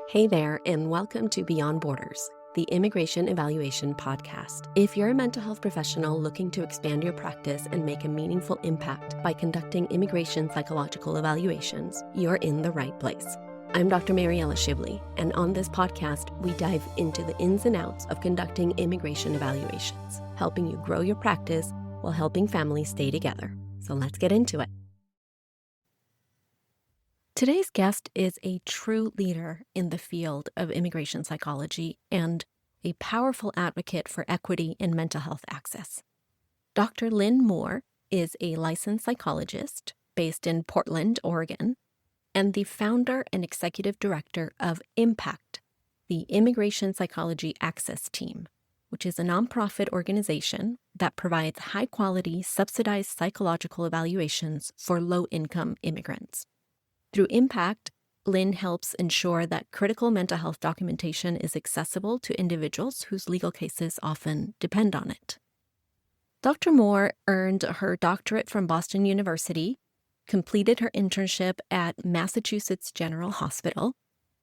Hey there, and welcome to Beyond Borders, the Immigration Evaluation Podcast. If you're a mental health professional looking to expand your practice and make a meaningful impact by conducting immigration psychological evaluations, you're in the right place. I'm Dr. Mariella Shibley, and on this podcast, we dive into the ins and outs of conducting immigration evaluations, helping you grow your practice while helping families stay together. So let's get into it. Today's guest is a true leader in the field of immigration psychology and a powerful advocate for equity in mental health access. Dr. Lynn Moore is a licensed psychologist based in Portland, Oregon, and the founder and executive director of IMPACT, the Immigration Psychology Access Team, which is a nonprofit organization that provides high-quality, subsidized psychological evaluations for low-income immigrants. Through IMPACT, Lynn helps ensure that critical mental health documentation is accessible to individuals whose legal cases often depend on it. Dr. Moore earned her doctorate from Boston University, completed her internship at Massachusetts General Hospital,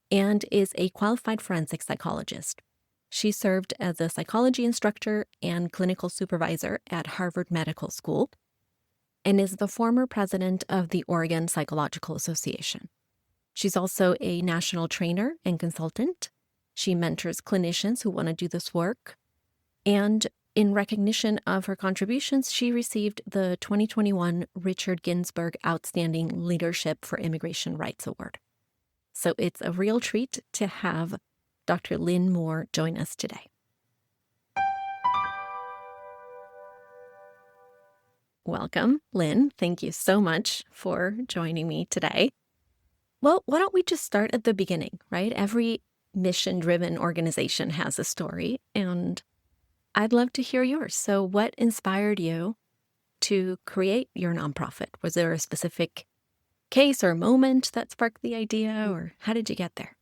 and is a qualified forensic psychologist. She served as a psychology instructor and clinical supervisor at Harvard Medical School, and is the former president of the Oregon Psychological Association. She's also a national trainer and consultant. She mentors clinicians who want to do this work. And in recognition of her contributions, she received the 2021 Richard Ginsburg Outstanding Leadership for Immigration Rights Award. So it's a real treat to have Dr. Lynn Moore join us today. Welcome, Lynn. Thank you so much for joining me today. Well, why don't we just start at the beginning, right? Every mission-driven organization has a story, and I'd love to hear yours. So what inspired you to create your nonprofit? Was there a specific case or moment that sparked the idea, or how did you get there?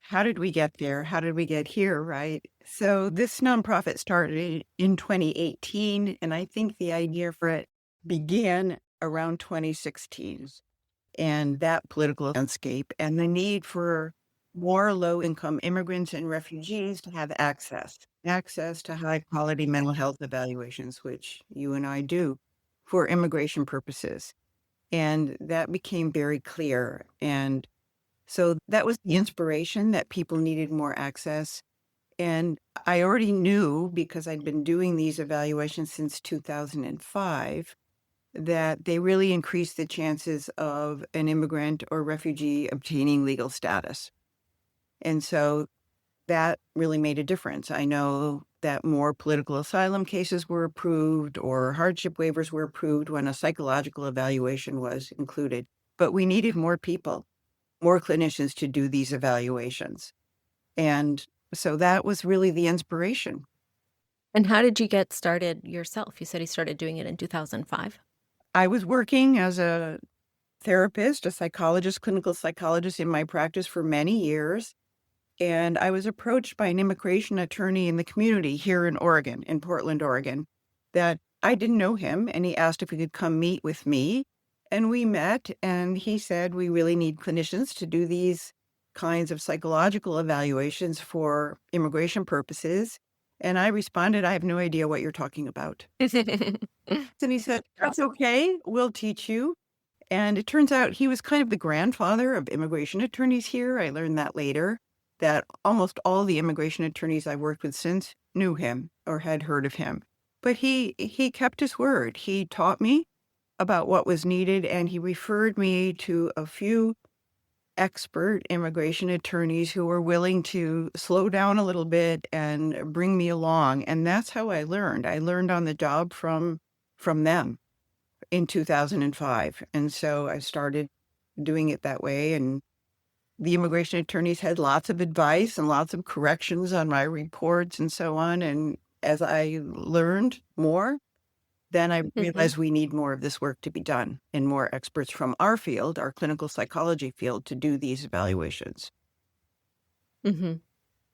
How did we get there? How did we get here, right? So this nonprofit started in 2018, and I think the idea for it began around 2016. And that political landscape and the need for more low-income immigrants and refugees to have access to high-quality mental health evaluations, which you and I do for immigration purposes. And that became very clear. And so that was the inspiration that people needed more access. And I already knew, because I'd been doing these evaluations since 2005, that they really increased the chances of an immigrant or refugee obtaining legal status. And so that really made a difference. I know that more political asylum cases were approved or hardship waivers were approved when a psychological evaluation was included. But we needed more people, more clinicians to do these evaluations. And so that was really the inspiration. And how did you get started yourself? You said you started doing it in 2005. I was working as a therapist, a psychologist, clinical psychologist in my practice for many years. And I was approached by an immigration attorney in the community here in Oregon, in Portland, Oregon, that I didn't know him. And he asked if he could come meet with me. And we met, and he said, we really need clinicians to do these kinds of psychological evaluations for immigration purposes. And I responded, I have no idea what you're talking about. And he said, that's okay, we'll teach you. And it turns out he was kind of the grandfather of immigration attorneys here. I learned that later, that almost all the immigration attorneys I've worked with since knew him or had heard of him. But he kept his word. He taught me about what was needed, and he referred me to a few expert immigration attorneys who were willing to slow down a little bit and bring me along. And that's how I learned. I learned on the job from them in 2005. And so I started doing it that way. And the immigration attorneys had lots of advice and lots of corrections on my reports and so on. And as I learned more, then I realized we need more of this work to be done and more experts from our field, our clinical psychology field, to do these evaluations. Mm-hmm.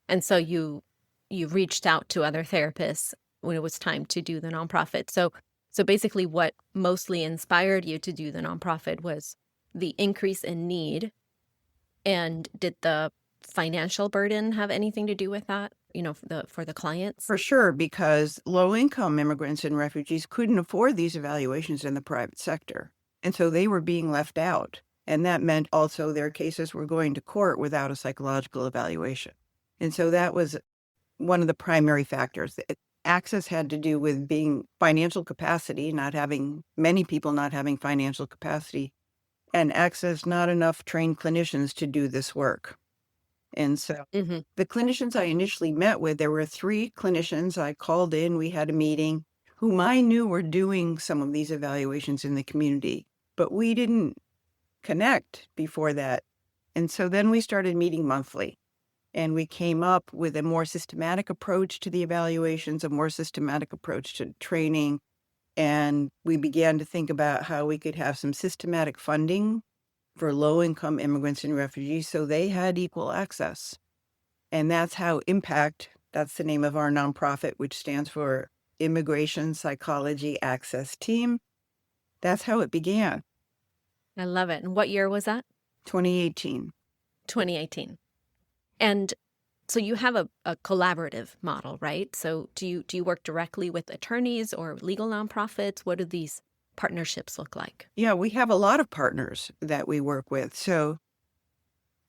And so you reached out to other therapists when it was time to do the nonprofit. So basically what mostly inspired you to do the nonprofit was the increase in need. And did the financial burden have anything to do with that, for the clients? For sure, because low-income immigrants and refugees couldn't afford these evaluations in the private sector, and so they were being left out, and that meant also their cases were going to court without a psychological evaluation. And so that was one of the primary factors. Access had to do with being financial capacity, many people not having financial capacity, and access not enough trained clinicians to do this work. And so Mhm. the clinicians I initially met with, there were 3 clinicians I called in, we had a meeting, whom I knew were doing some of these evaluations in the community, but we didn't connect before that. And so then we started meeting monthly, and we came up with a more systematic approach to the evaluations, a more systematic approach to training, and we began to think about how we could have some systematic funding for low-income immigrants and refugees so they had equal access. And that's how that's the name of our nonprofit, which stands for Immigration Psychology Access Team. That's how it began, I love it. And what year was that? 2018. 2018. And so you have a collaborative model, right? So do you work directly with attorneys or legal nonprofits? What do these partnerships look like? Yeah, we have a lot of partners that we work with. So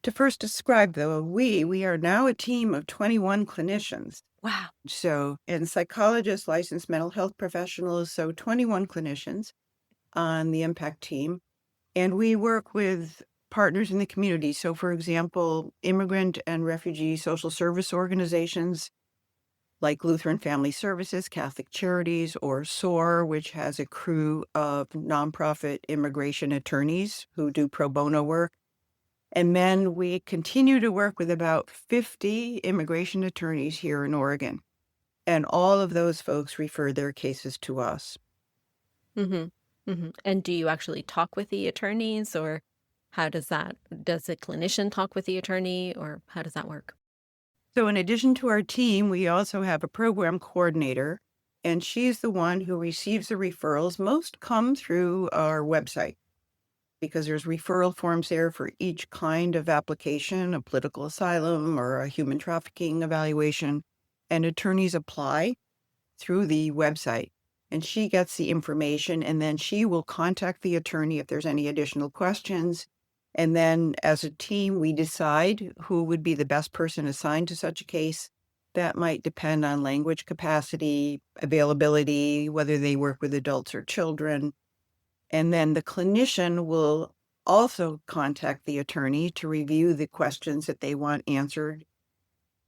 to first describe we are now a team of 21 clinicians. Wow. So, and psychologists, licensed mental health professionals, so 21 clinicians on the impact team. And we work with partners in the community. So, for example, immigrant and refugee social service organizations like Lutheran Family Services, Catholic Charities, or SOAR, which has a crew of nonprofit immigration attorneys who do pro bono work. And then we continue to work with about 50 immigration attorneys here in Oregon. And all of those folks refer their cases to us. Mhm. Mhm. And do you actually talk with the attorneys, or does the clinician talk with the attorney, or how does that work? So, in addition to our team, we also have a program coordinator, and she's the one who receives the referrals. Most come through our website because there's referral forms there for each kind of application, a political asylum or a human trafficking evaluation. And attorneys apply through the website, and she gets the information, and then she will contact the attorney if there's any additional questions. And then as a team, we decide who would be the best person assigned to such a case. That might depend on language capacity, availability, whether they work with adults or children. And then the clinician will also contact the attorney to review the questions that they want answered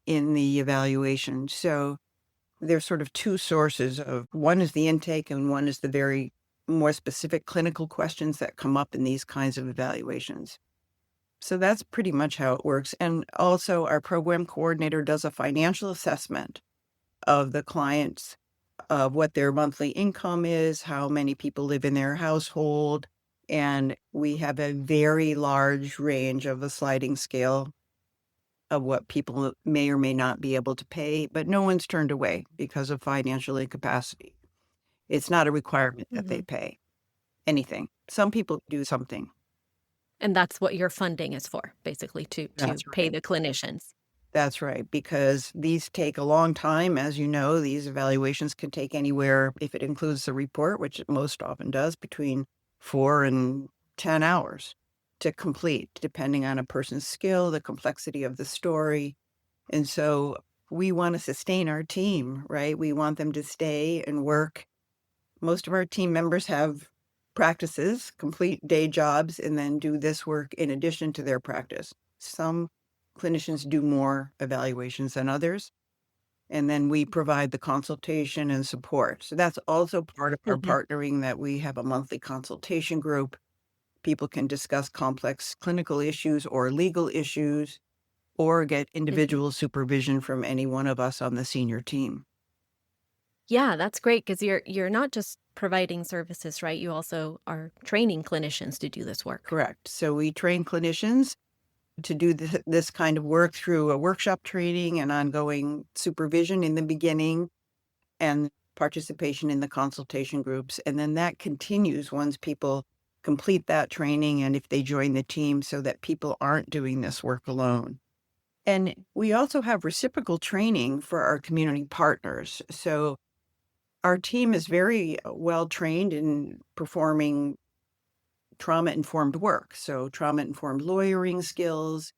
in the evaluation. So there's sort of 2 sources of one is the intake and one is the very more specific clinical questions that come up in these kinds of evaluations. So that's pretty much how it works. And also our program coordinator does a financial assessment of the clients, of what their monthly income is, how many people live in their household, and we have a very large range of a sliding scale of what people may or may not be able to pay, but no one's turned away because of financial incapacity. It's not a requirement that they Mhm. pay anything. Some people do something. And that's what your funding is for, basically, to That's pay right. the clinicians. That's right, because these take a long time. As you know, these evaluations can take anywhere, if it includes the report, which it most often does, between 4 and 10 hours to complete, depending on a person's skill, the complexity of the story. And so we want to sustain our team, right? We want them to stay and work. Most of our team members have practices, complete day jobs, and then do this work in addition to their practice. Some clinicians do more evaluations than others, and then we provide the consultation and support. So that's also part of our Mhm. partnering, that we have a monthly consultation group. People can discuss complex clinical issues or legal issues or get Mhm. individual supervision from any one of us on the senior team. Yeah, that's great because you're not just providing services, right? You also are training clinicians to do this work. Correct. So we train clinicians to do this kind of work through a workshop training and ongoing supervision in the beginning and participation in the consultation groups. And then that continues once people complete that training and if they join the team, so that people aren't doing this work alone. And we also have reciprocal training for our community partners. So our team is very well trained in performing trauma-informed work. So trauma-informed lawyering skills,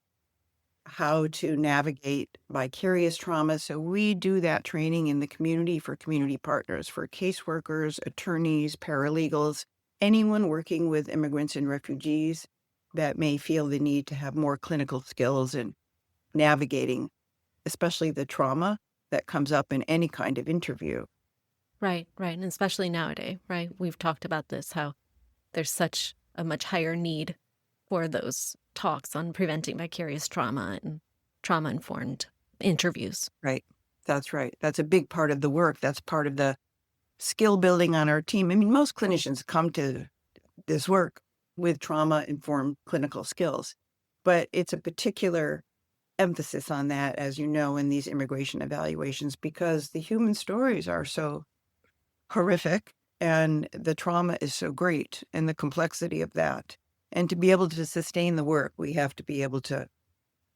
how to navigate vicarious trauma. So we do that training in the community for community partners, for caseworkers, attorneys, paralegals, anyone working with immigrants and refugees that may feel the need to have more clinical skills in navigating, especially the trauma that comes up in any kind of interview. Right, right. And especially nowadays, right? We've talked about this, how there's such a much higher need for those talks on preventing vicarious trauma and trauma-informed interviews. Right. That's right. That's a big part of the work. That's part of the skill building on our team. I mean, most clinicians come to this work with trauma-informed clinical skills, but it's a particular emphasis on that, as you know, in these immigration evaluations, because the human stories are so horrific and the trauma is so great and the complexity of that. And to be able to sustain the work, we have to be able to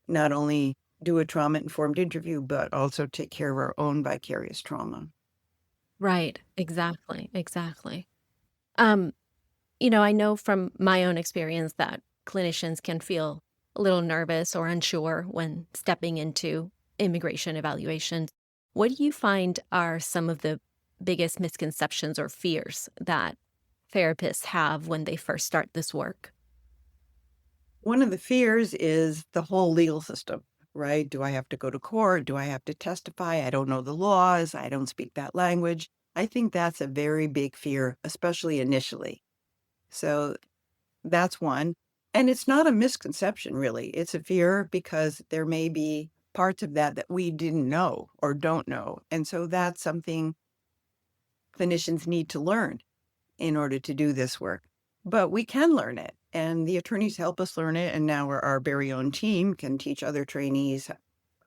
not only do a trauma-informed interview, but also take care of our own vicarious trauma. Right, exactly, exactly. Um, I know from my own experience that clinicians can feel a little nervous or unsure when stepping into immigration evaluations. What do you find are some of the biggest misconceptions or fears that therapists have when they first start this work? One of the fears is the whole legal system, right? Do I have to go to court? Do I have to testify? I don't know the laws. I don't speak that language. I think that's a very big fear, especially initially. So that's one. And it's not a misconception, really. It's a fear because there may be parts of that we didn't know or don't know. And so that's something clinicians need to learn in order to do this work. But we can learn it, and the attorneys help us learn it, and now our very own team can teach other trainees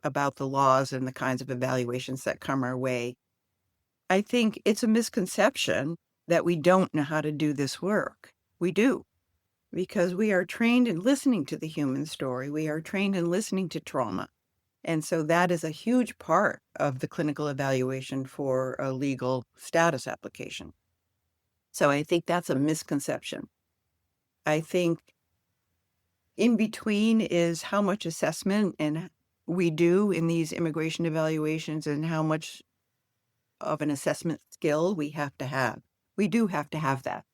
about the laws and the kinds of evaluations that come our way. I think it's a misconception that we don't know how to do this work. We do, because we are trained in listening to the human story. We are trained in listening to trauma. And so that is a huge part of the clinical evaluation for a legal status application. So I think that's a misconception. I think in between is how much assessment and we do in these immigration evaluations and how much of an assessment skill we have to have. We do have to have that.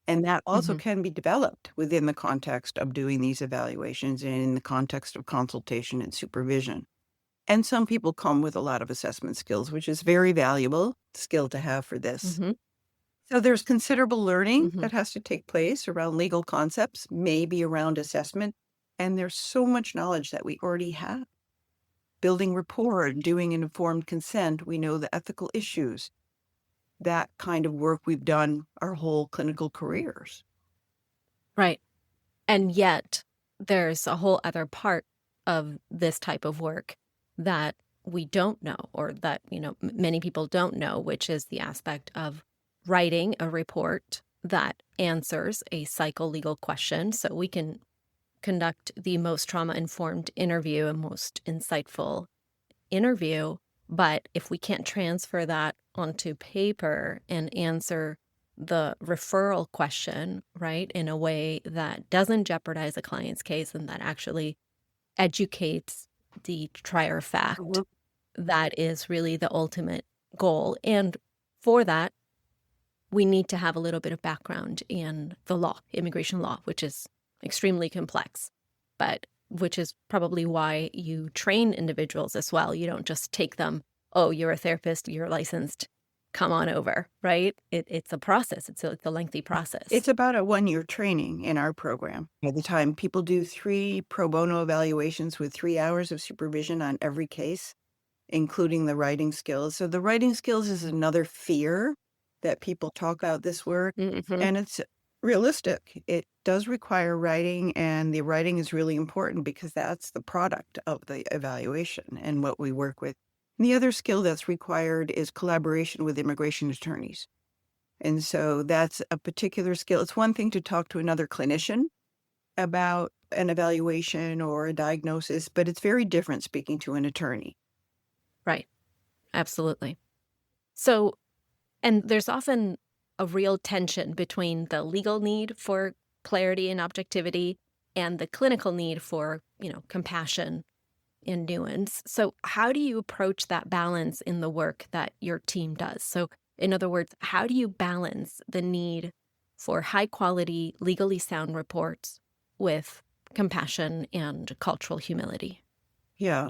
And that also Mhm. can be developed within the context of doing these evaluations and in the context of consultation and supervision. And some people come with a lot of assessment skills, which is very valuable skill to have for this. Mhm. So there's considerable learning Mhm. that has to take place around legal concepts, maybe around assessment, and there's so much knowledge that we already have. Building rapport, doing an informed consent, we know the ethical issues. That kind of work we've done our whole clinical careers. Right. And yet, there's a whole other part of this type of work that we don't know, or that, many people don't know, which is the aspect of writing a report that answers a psycholegal question so we can conduct the most trauma-informed interview and most insightful interview. But if we can't transfer that onto paper and answer the referral question, right, in a way that doesn't jeopardize a client's case and that actually educates the trier of fact, Mhm. that is really the ultimate goal. And for that, we need to have a little bit of background in the law, immigration law, which is extremely complex, but which is probably why you train individuals as well. You don't just take them, oh, you're a therapist, you're licensed, come on over, right? It's a process. It's a lengthy process. It's about a 1-year training in our program. By the time people do 3 pro bono evaluations with 3 hours of supervision on every case, including the writing skills. So the writing skills is another fear that people talk about this work, Hmm. and it's realistic. It does require writing, and the writing is really important because that's the product of the evaluation and what we work with. And the other skill that's required is collaboration with immigration attorneys. And so that's a particular skill. It's one thing to talk to another clinician about an evaluation or a diagnosis, but it's very different speaking to an attorney. Right. Absolutely. So, and there's often a real tension between the legal need for clarity and objectivity and the clinical need for, compassion and nuance. So, how do you approach that balance in the work that your team does? So, in other words, how do you balance the need for high quality, legally sound reports with compassion and cultural humility? Yeah,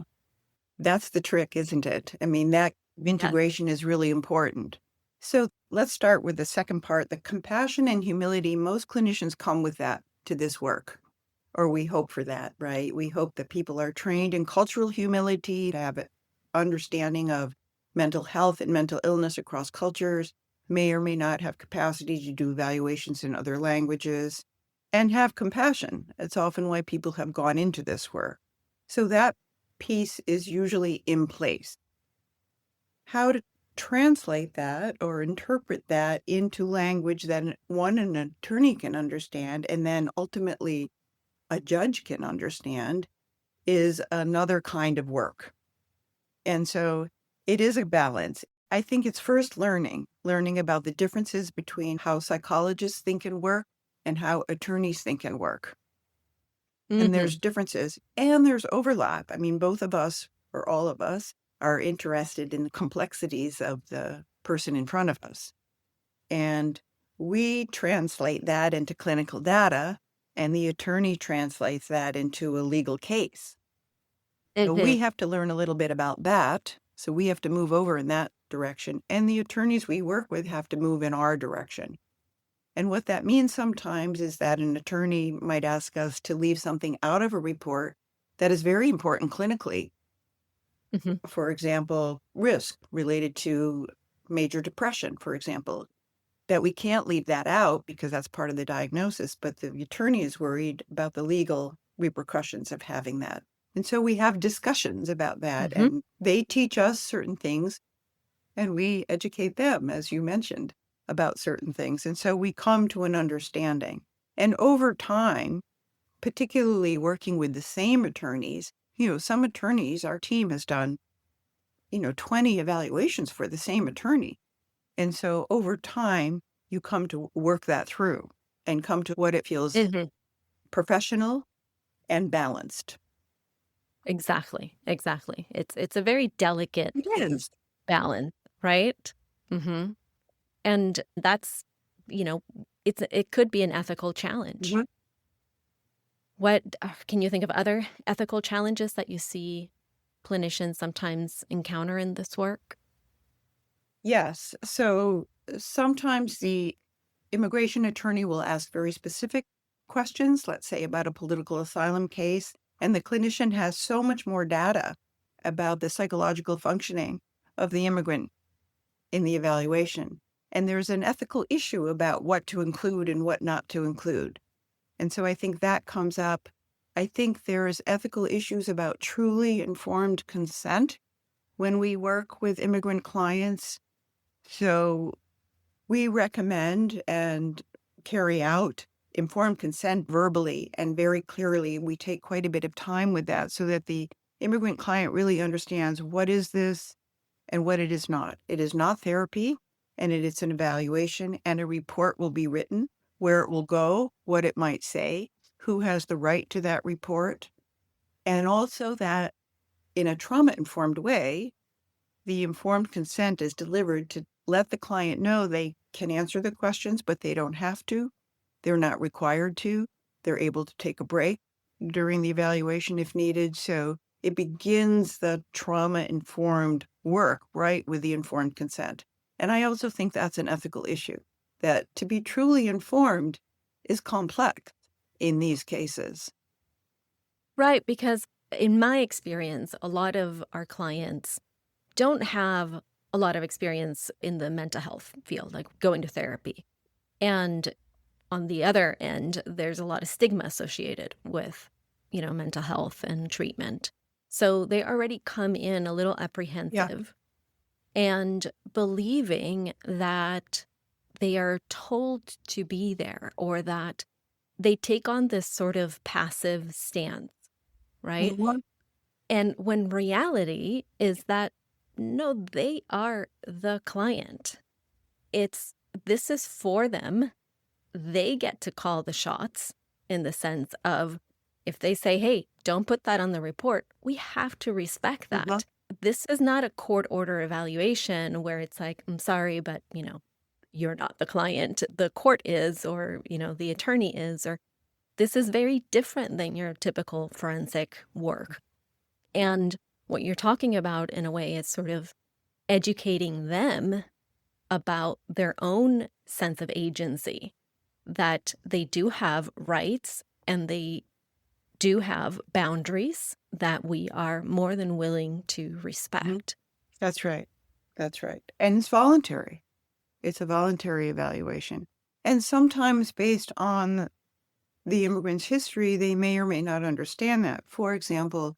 that's the trick, isn't it? I mean, that Yes. integration is really important. So let's start with the second part, the compassion and humility. Most clinicians come with that to this work, or we hope for that, right? We hope that people are trained in cultural humility, to have an understanding of mental health and mental illness across cultures, may or may not have capacity to do evaluations in other languages, and have compassion. It's often why people have gone into this work. So that piece is usually in place. How to translate that or interpret that into language that one, an attorney can understand, and then ultimately a judge can understand is another kind of work. And so it is a balance. I think it's first learning about the differences between how psychologists think and work and how attorneys think and work. And there's Hmm. differences and there's overlap. I mean, both of us or all of us are interested in the complexities of the person in front of us. And we translate that into clinical data, and the attorney translates that into a legal case. So we Hmm. have to learn a little bit about that. So we have to move over in that direction. And the attorneys we work with have to move in our direction. And what that means sometimes is that an attorney might ask us to leave something out of a report that is very important clinically. Hmm. For example, risk related to major depression, for example, that we can't leave that out because that's part of the diagnosis, but the attorney is worried about the legal repercussions of having that. And so we have discussions about that, Hmm. and they teach us certain things, and we educate them, as you mentioned, about certain things. And so we come to an understanding. And over time, particularly working with the same attorneys, some attorneys, our team has done, 20 evaluations for the same attorney. And so over time, you come to work that through and come to what it feels Hmm. professional and balanced. Exactly. Exactly. It's a very delicate It is. balance, right? Hmm. And that's, you know, it could be an ethical challenge. Mhm. What can you think of other ethical challenges that you see clinicians sometimes encounter in this work? Yes. So sometimes the immigration attorney will ask very specific questions, let's say about a political asylum case, and the clinician has so much more data about the psychological functioning of the immigrant in the evaluation. And there's an ethical issue about what to include and what not to include. And so I think that comes up. I think there's ethical issues about truly informed consent when we work with immigrant clients. So we recommend and carry out informed consent verbally and very clearly. We take quite a bit of time with that so that the immigrant client really understands what is this and what it is not. It is not therapy, and it is an evaluation, and a report will be written, where it will go, what it might say, who has the right to that report, and also that in a trauma-informed way, the informed consent is delivered to let the client know they can answer the questions, but they don't have to. They're not required to. They're able to take a break during the evaluation if needed. So it begins the trauma-informed work, right, with the informed consent. And I also think that's an ethical issue, that to be truly informed is complex in these cases. Right, because in my experience, a lot of our clients don't have a lot of experience in the mental health field, like going to therapy. And on the other end, there's a lot of stigma associated with, mental health and treatment. So they already come in a little Yeah. apprehensive and believing that they are told to be there or that they take on this sort of passive stance, right? Mhm. And when reality is that, no, they are the client. This is for them. They get to call the shots in the sense of if they say, hey, don't put that on the report, we have to respect Mhm. that. This is not a court order evaluation where it's like, I'm sorry, but, you're not the client. The court is, or, the attorney is, or this is very different than your typical forensic work. And what you're talking about in a way is sort of educating them about their own sense of agency, that they do have rights and they do have boundaries that we are more than willing to Mhm. respect. That's right. That's right. And it's voluntary. It's a voluntary evaluation. And sometimes based on the immigrant's history, they may or may not understand that. For example,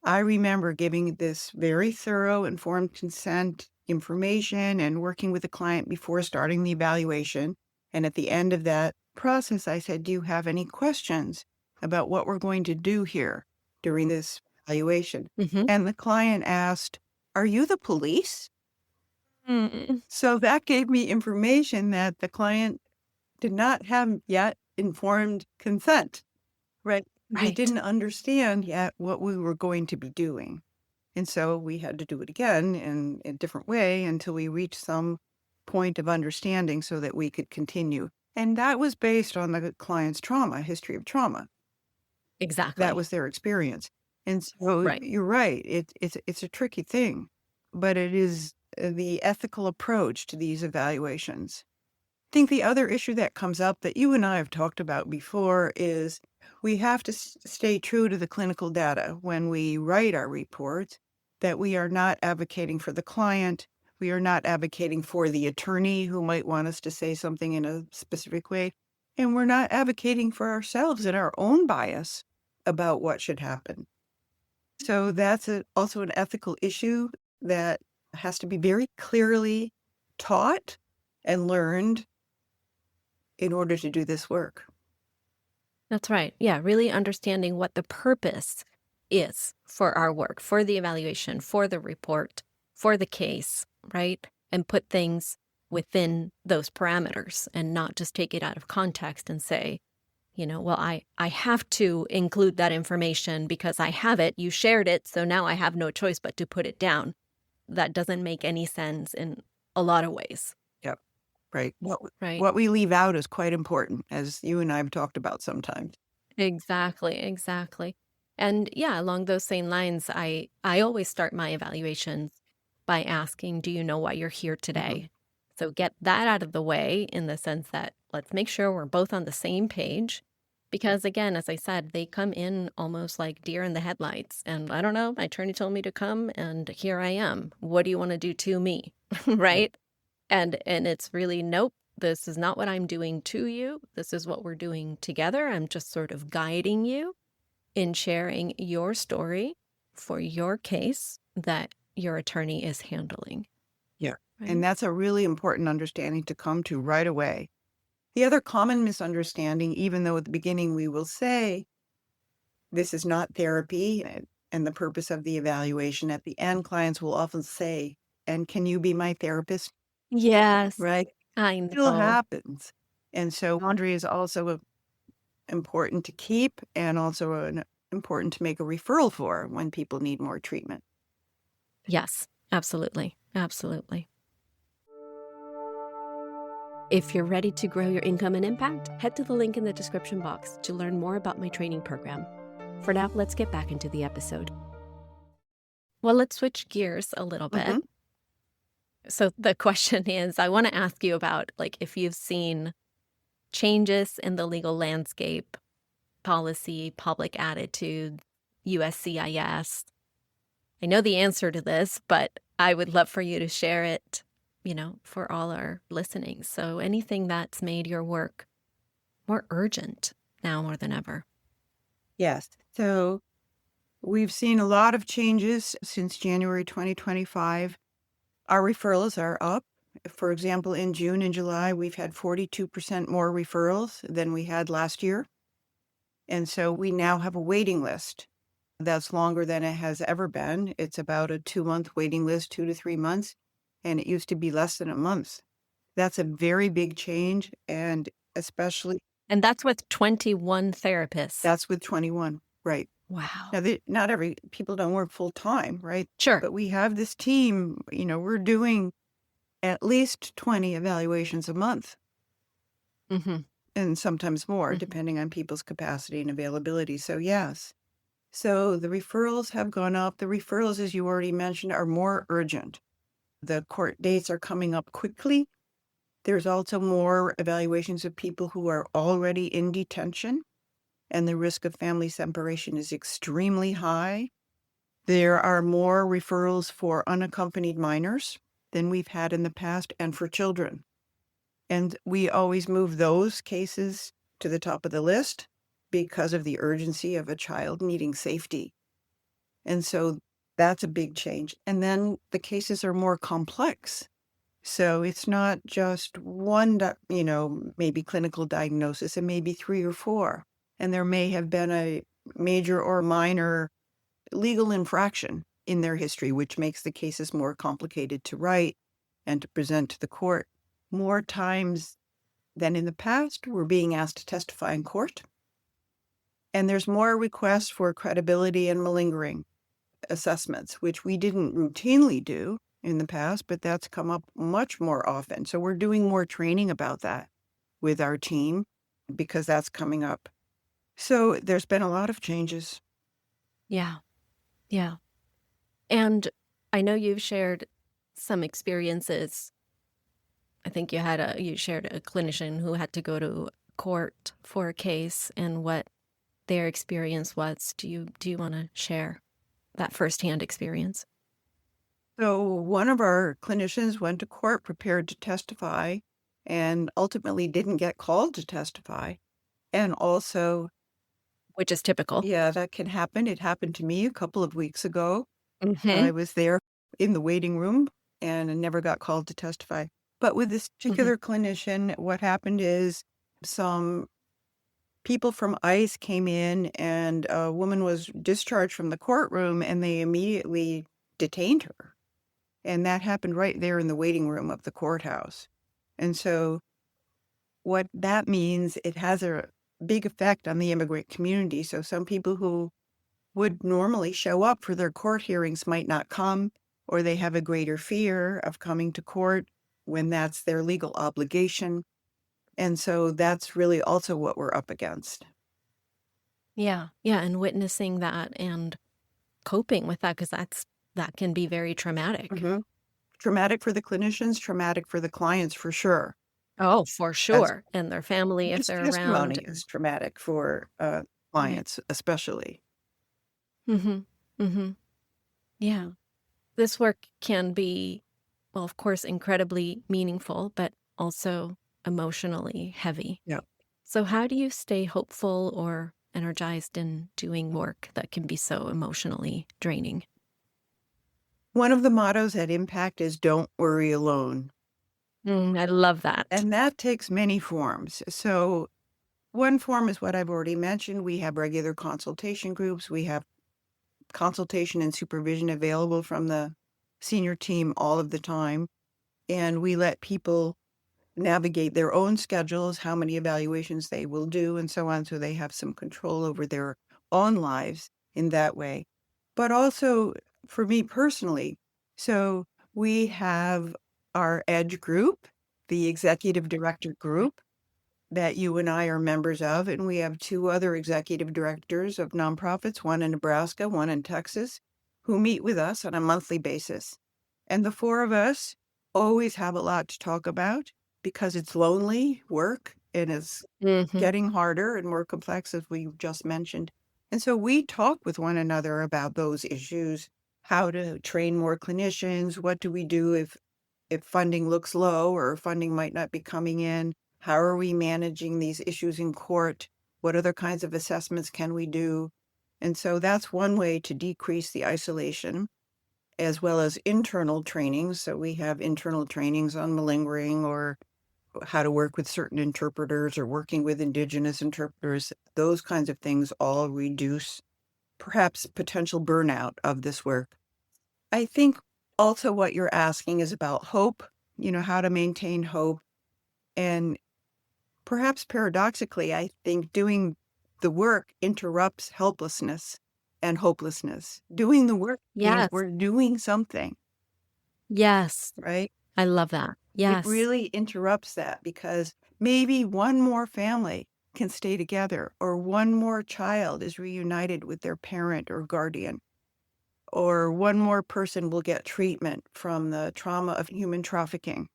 I remember giving this very thorough, informed consent information and working with the client before starting the evaluation. And at the end of that process, I said, do you have any questions about what we're going to do here during this evaluation? Hmm. And the client asked, are you the police? Mm. So that gave me information that the client did not have yet informed consent, right? They Right. didn't understand yet what we were going to be doing. And so we had to do it again in a different way until we reached some point of understanding so that we could continue. And that was based on the client's trauma, history of trauma. That Exactly. was their experience. And so Right. you're right. It's a tricky thing, but it is the ethical approach to these evaluations. I think the other issue that comes up that you and I have talked about before is we have to stay true to the clinical data when we write our reports, that we are not advocating for the client. We are not advocating for the attorney who might want us to say something in a specific way. And we're not advocating for ourselves and our own bias about what should happen. So that's also an ethical issue that has to be very clearly taught and learned in order to do this work. That's right. Yeah, really understanding what the purpose is for our work, for the evaluation, for the report, for the case, right? And put things within those parameters and not just take it out of context and say, well, I have to include that information because I have it, you shared it, so now I have no choice but to put it down. That doesn't make any sense in a lot of ways, Yep. Right. right? What we leave out is quite important, as you and I have talked about sometimes. Exactly, exactly. And yeah, along those same lines, I always start my evaluations by asking, do you know why you're here Mhm. today? So get that out of the way in the sense that let's make sure we're both on the same page. Because again, as I said, they come in almost like deer in the headlights. And I don't know, my attorney told me to come and here I am. What do you want to do to me? Right. Right? And it's really, nope, this is not what I'm doing to you. This is what we're doing together. I'm just sort of guiding you in sharing your story for your case that your attorney is handling, Yeah. And right? that's a really important understanding to come to right away. The other common misunderstanding, even though at the beginning we will say, this is not therapy and the purpose of the evaluation, at the end, clients will often say, and can you be my therapist? Yes, Right? I Still know. happens. And so boundary is also important to keep and also important to make a referral for when people need more treatment. Yes, absolutely. Absolutely. If you're ready to grow your income and impact, head to the link in the description box to learn more about my training program. For now, let's get back into the episode. Well, let's switch gears a little bit. Mhm. So the question is, I want to ask you about like if you've seen changes in the legal landscape, policy, public attitude, USCIS. I know the answer to this, but I would love for you to share it, for all our listening. So anything that's made your work more urgent now more than ever. Yes. So we've seen a lot of changes since January 2025. Our referrals are up. For example, in June and July, we've had 42% more referrals than we had last year. And so we now have a waiting list that's longer than it has ever been. It's about a 2-month waiting list, 2 to 3 months, and it used to be less than a month. That's a very big change, and especially And that's with 21 therapists. that's with 21, right. Wow. Now, not every people don't work full time, right? Sure. But we have this team, we're doing at least 20 evaluations a month Mhm. and sometimes more, Mhm. depending on people's capacity and availability. So, yes. So the referrals have gone up. The referrals, as you already mentioned, are more urgent. The court dates are coming up quickly. There's also more evaluations of people who are already in detention, and the risk of family separation is extremely high. There are more referrals for unaccompanied minors than we've had in the past, and for children. And we always move those cases to the top of the list because of the urgency of a child needing safety. And so that's a big change. And then the cases are more complex. So it's not just one, maybe clinical diagnosis, it may be 3 or 4. And there may have been a major or minor legal infraction in their history, which makes the cases more complicated to write and to present to the court. More times than in the past, we're being asked to testify in court. And there's more requests for credibility and malingering assessments, which we didn't routinely do in the past, but that's come up much more often. So we're doing more training about that with our team because that's coming up. So there's been a lot of changes. Yeah. Yeah. And I know you've shared some experiences. I think you shared a clinician who had to go to court for a case and what their experience was. Do you want to share that firsthand experience? So one of our clinicians went to court prepared to testify and ultimately didn't get called to testify. And also, Which is typical. yeah, that can happen. It happened to me a couple of weeks ago. I Mhm. was there in the waiting room and I never got called to testify. But with this Mhm. particular clinician, what happened is some people from ICE came in and a woman was discharged from the courtroom and they immediately detained her. And that happened right there in the waiting room of the courthouse. And so what that means, it has a big effect on the immigrant community. So some people who would normally show up for their court hearings might not come, or they have a greater fear of coming to court when that's their legal obligation. And so that's really also what we're up against. Yeah. Yeah, and witnessing that and coping with that, because that can be very traumatic. Mhm. Traumatic for the clinicians, traumatic for the clients for sure. Oh, for As sure, and their family if this they're testimony around. is traumatic for Yeah. clients, especially. Mhm. Mhm. Yeah. This work can be, well, of course, incredibly meaningful, but also emotionally heavy. Yeah. So how do you stay hopeful or energized in doing work that can be so emotionally draining? One of the mottos at Impact is "Don't worry alone." I love that. And that takes many forms. So one form is what I've already mentioned. We have regular consultation groups. We have consultation and supervision available from the senior team all of the time. And we let people navigate their own schedules, how many evaluations they will do, and so on. So they have some control over their own lives in that way. But also for me personally, so we have our EDGE group, the executive director group that you and I are members of, and we have 2 other executive directors of nonprofits, one in Nebraska, one in Texas, who meet with us on a monthly basis. And the 4 of us always have a lot to talk about because it's lonely work and it's Mhm. getting harder and more complex, as we just mentioned. And so we talk with one another about those issues, how to train more clinicians, what do we do if funding looks low or funding might not be coming in? How are we managing these issues in court? What other kinds of assessments can we do? And so that's one way to decrease the isolation. as well as internal trainings. So we have internal trainings on malingering or how to work with certain interpreters or working with Indigenous interpreters. Those kinds of things all reduce perhaps potential burnout of this work. I think also what you're asking is about hope, how to maintain hope. And perhaps paradoxically, I think doing the work interrupts helplessness and hopelessness. Doing the work means Yes. we're doing something, Yes. right? I love that. It Yes. really interrupts that because maybe one more family can stay together, or one more child is reunited with their parent or guardian, or one more person will get treatment from the trauma of human trafficking.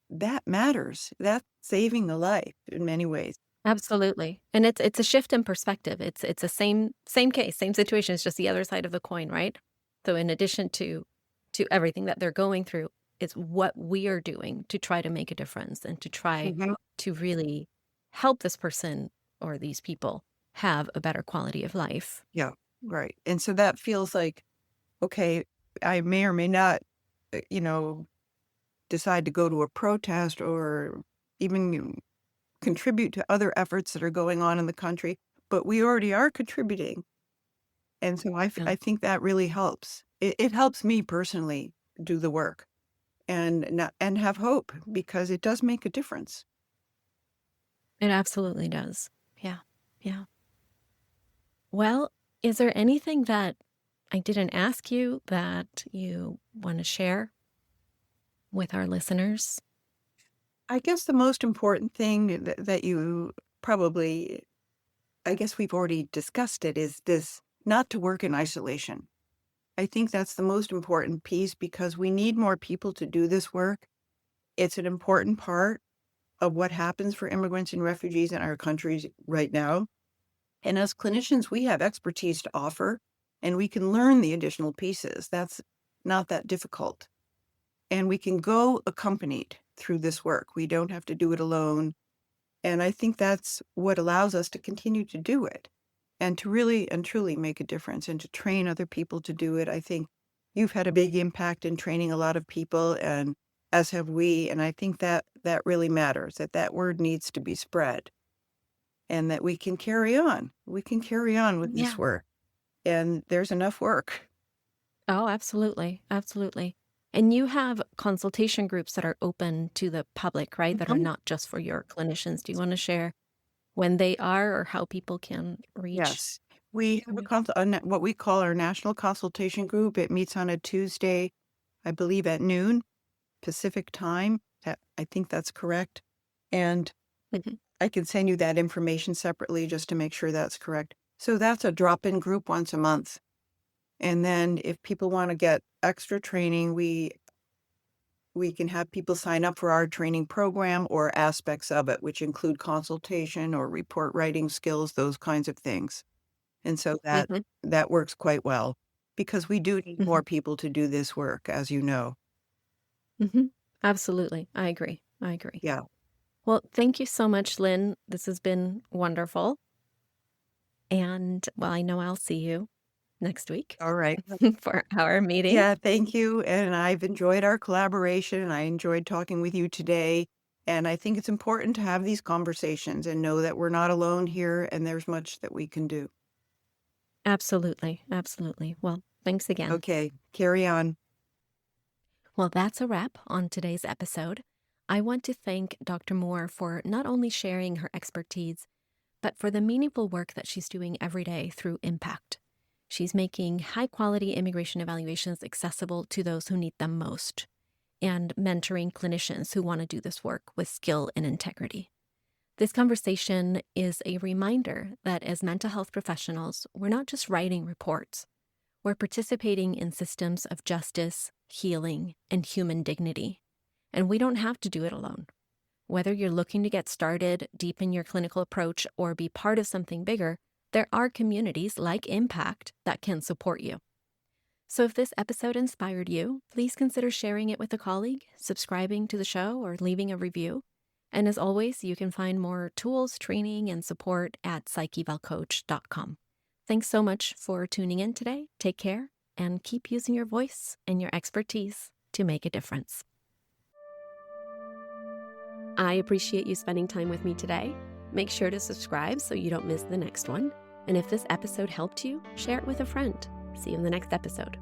That matters. That's saving a life in many ways. Absolutely. And it's a shift in perspective. It's the same case, same situation. It's just the other side of the coin, right? So in addition to everything that they're going through, it's what we are doing to try to make a difference and to try Mhm. to really help this person or these people have a better quality of life. Yeah, right. And so that feels like, okay, I may or may not, uh, you know, decide to go to a protest or even contribute to other efforts that are going on in the country, but we already are contributing. And so Yeah, I think that really helps. It helps me personally do the work and not, and have hope because it does make a difference. it absolutely does. Yeah. Yeah. Well, is there anything that I didn't ask you that you want to share with our listeners? I guess the most important thing that you probably, I guess we've already discussed it, is this: not to work in isolation. I think that's the most important piece because we need more people to do this work. It's an important part of what happens for immigrants and refugees in our countries right now. And as clinicians, we have expertise to offer and we can learn the additional pieces. That's not that difficult. And we can go accompanied through this work. We don't have to do it alone. And I think that's what allows us to continue to do it and to really and truly make a difference and to train other people to do it. I think you've had a big impact in training a lot of people, and as have we. And I think that that really matters, that that word needs to be spread and that we can carry on. We can carry on with this Yeah. work. And there's enough work. Oh, absolutely. Absolutely. And you have consultation groups that are open to the public, right? That are Mhm. not just for your clinicians. Do you want to share when they are or how people can reach? Yes. We have you? what we call our national consultation group. It meets on a Tuesday, I believe at noon Pacific time. I think that's correct. And Mhm. I can send you that information separately just to make sure that's correct. So that's a drop-in group once a month. And then if people want to get extra training, we can have people sign up for our training program or aspects of it, which include consultation or report writing skills, those kinds of things. And so Mhm. that works quite well because we do need more Mhm. people to do this work, as you know. Mhm. Absolutely. I agree. I agree. Yeah. Well, thank you so much, Lynn. This has been wonderful. And well, I know I'll see you next week All right. for our meeting. Yeah, thank you. And I've enjoyed our collaboration and I enjoyed talking with you today. And I think it's important to have these conversations and know that we're not alone here and there's much that we can do. Absolutely. Absolutely. Well, thanks again. Okay, carry on. Well, that's a wrap on today's episode. I want to thank Dr. Moore for not only sharing her expertise, but for the meaningful work that she's doing every day through Impact. She's making high quality immigration evaluations accessible to those who need them most and mentoring clinicians who want to do this work with skill and integrity. This conversation is a reminder that as mental health professionals, we're not just writing reports, we're participating in systems of justice, healing, and human dignity. And we don't have to do it alone. Whether you're looking to get started, deepen your clinical approach, or be part of something bigger, there are communities like Impact that can support you. So if this episode inspired you, please consider sharing it with a colleague, subscribing to the show, or leaving a review. And as always, you can find more tools, training, and support at psychevalcoach.com. Thanks so much for tuning in today. Take care and keep using your voice and your expertise to make a difference. I appreciate you spending time with me today. Make sure to subscribe so you don't miss the next one. And if this episode helped you, share it with a friend. See you in the next episode.